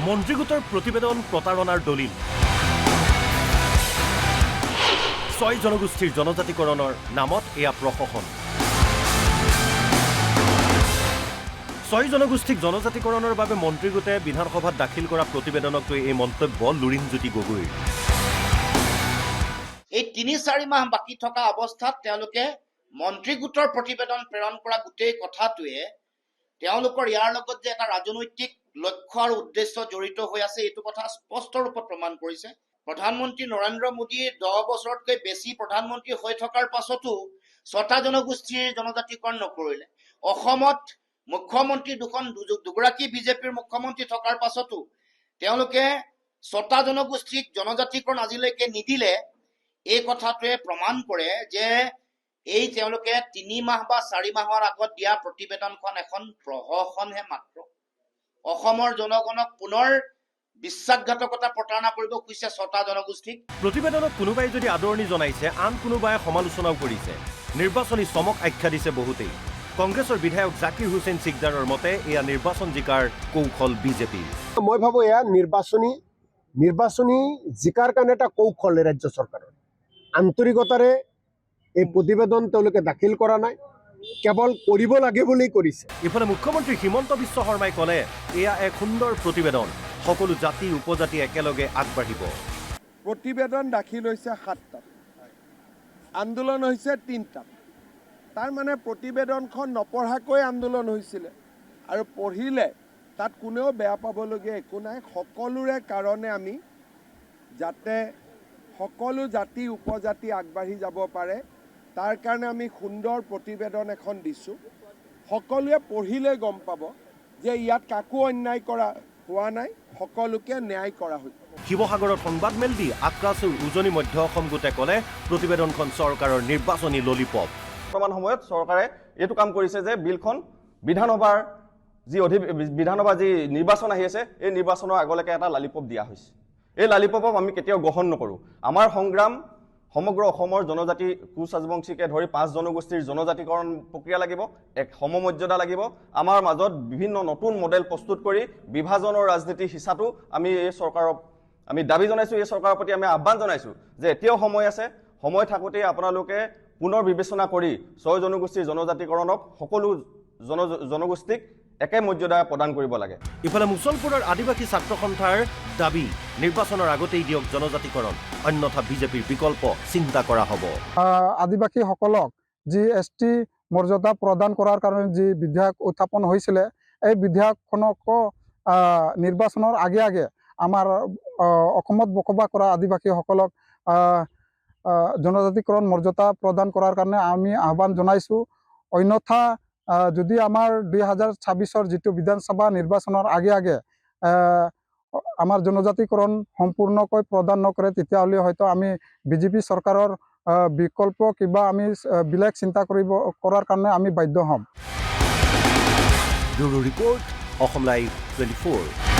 মন্ত্ৰীগোটৰ প্ৰতিবেদন প্ৰতাৰণাৰ দলিল ৬ জনগোষ্ঠীৰ জনজাতিকৰণৰ নামত এয়া প্ৰশাসন ৬ জনগোষ্ঠীক জনজাতিকৰণৰ বাবে মন্ত্ৰীগোটে বিধানসভাত দাখিল কৰা প্ৰতিবেদনক লৈ এই মন্তব্য লুৰিণজ্যোতি গগৈৰ এই ৩-৪ মাহ বাকী থকা অৱস্থাত তেওঁলোকে মন্ত্ৰীগোটৰ প্ৰতিবেদন প্ৰেৰণ কৰা গোটেই কথাটোৱে তেওঁলোকৰ ইয়াৰ লগত যে এটা ৰাজনৈতিক লক্ষ্য আৰু উদ্দেশ্য জড়িত হৈ আছে এইটো কথা স্পষ্ট ৰূপত প্ৰমাণ কৰিছে। প্ৰধানমন্ত্ৰী নৰেন্দ্ৰ মোদীয়ে 10 বছৰতকৈ বেছি প্ৰধানমন্ত্ৰী হৈ থকাৰ পাছতো ৬টা জনগোষ্ঠীৰ জনজাতিকৰণ নকৰিলে। অসমত মুখ্যমন্ত্ৰী দুগৰাকী বিজেপিৰ মুখ্যমন্ত্ৰী থকাৰ পাছতো তেওঁলোকে ৬টা জনগোষ্ঠীক জনজাতিকৰণ আজিলৈকে নিদিলে। এই কথাটোৱে প্ৰমাণ কৰে যে এই তেওঁলোকে ৩ মাহ বা ৪ মাহৰ আগত দিয়া প্ৰতিবেদনখন এখন প্ৰহসনহে মাত্ৰ। অসমৰ জনগণক পুনৰ বিশ্বাসঘাতকতা প্ৰতাৰণা কৰিব খুজিছে ৬টা জনগোষ্ঠীক। প্ৰতিবেদনত কোনোবাই যদি আদৰণি জনাইছে, আন কোনোবাই সমালোচনাও কৰিছে। নিৰ্বাচনী চমক আখ্যা দিছে বহুতেই। কংগ্ৰেছৰ বিধায়ক জাকিৰ হুছেইন চিকদাৰৰ মতে এয়া নিৰ্বাচন জিকাৰ কৌশল বিজেপিৰ। মই ভাবো এয়া নিৰ্বাচনী জিকাৰ কাৰণে এটা কৌশল ৰাজ্য চৰকাৰৰ। আন্তৰিকতাৰে এই প্ৰতিবেদন তেওঁলোকে দাখিল কৰা নাই, কেৱল কৰিব লাগে বুলি কৰিছে। ইফালে মুখ্যমন্ত্ৰী হিমন্ত বিশ্ব শৰ্মাই ক'লে এয়া এক সুন্দৰ প্ৰতিবেদন, সকলো জাতি উপজাতি একেলগে আগবাঢ়িব। প্ৰতিবেদন দাখিল হৈছে 7টা, আন্দোলন হৈছে 3টা। তাৰ মানে প্ৰতিবেদনখন নপঢ়াকৈ আন্দোলন হৈছিলে আৰু পঢ়িলে তাত কোনেও বেয়া পাবলগীয়া একো নাই। সকলোৰে কাৰণে আমি যাতে সকলো জাতি উপজাতি আগবাঢ়ি যাব পাৰে তাৰ কাৰণে আমি সুন্দৰ প্ৰতিবেদন এখন দিছোঁ। সকলোৱে পঢ়িলে গম পাব যে ইয়াত কাকো অন্যায় কৰা হোৱা নাই, সকলোকে ন্যায় কৰা হৈছে। শিৱসাগৰত সংবাদমেল দি আক্ৰাচুৰ উজনি মধ্য অসম গোটে ক'লে প্ৰতিবেদনখন চৰকাৰৰ নিৰ্বাচনী ললিপপ। বৰ্তমান সময়ত চৰকাৰে এইটো কাম কৰিছে যে বিলখন বিধানসভাৰ যি নিৰ্বাচন আহি আছে এই নিৰ্বাচনৰ আগলৈকে এটা লালিপপ দিয়া হৈছে। এই লালিপপক আমি কেতিয়াও গ্ৰহণ নকৰোঁ। আমাৰ সংগ্ৰাম সমগ্ৰ অসমৰ জনজাতি কোচ ৰাজবংশীকে ধৰি 5 জনগোষ্ঠীৰ জনজাতিকৰণ প্ৰক্ৰিয়া লাগিব, এক সমমৰ্যাদা লাগিব। আমাৰ মাজত বিভিন্ন নতুন মডেল প্ৰস্তুত কৰি বিভাজনৰ ৰাজনীতি সিঁচাটো আমি এই চৰকাৰক আমি দাবী জনাইছোঁ। এই চৰকাৰৰ প্ৰতি আমি আহ্বান জনাইছোঁ যে এতিয়াও সময় আছে, সময় থাকোঁতেই আপোনালোকে পুনৰ বিবেচনা কৰি 6 জনগোষ্ঠীৰ জনজাতিকৰণক সকলো জনগোষ্ঠীক একে মৰ্যাদা প্ৰদান কৰিব লাগে। ইফালে মুছলপুৰৰ আদিবাসী ছাত্ৰ সন্থাৰ দাবী নিৰ্বাচনৰ আগতেই দিয়ক জনজাতিকৰণ, অন্যথা বিজেপিৰ বিকল্প চিন্তা কৰা হ'ব। আদিবাসীসকলক যি ST মৰ্যাদা প্ৰদান কৰাৰ কাৰণে যি বিধেয়ক উত্থাপন হৈছিলে, এই বিধেয়কখনকো নিৰ্বাচনৰ আগে আমাৰ অসমত বসবাস কৰা আদিবাসীসকলক জনজাতিকৰণ মৰ্যাদা প্ৰদান কৰাৰ কাৰণে আমি আহ্বান জনাইছোঁ। অন্যথা যদি আমাৰ 2026ৰ যিটো বিধানসভা নিৰ্বাচনৰ আগে আমাৰ জনজাতিকৰণ সম্পূৰ্ণকৈ প্ৰদান নকৰে, তেতিয়াহ'লে হয়তো আমি বিজেপি চৰকাৰৰ বিকল্প কিবা আমি বেলেগ চিন্তা কৰাৰ কাৰণে আমি বাধ্য হ'ম। Bureau report, Assam live 24।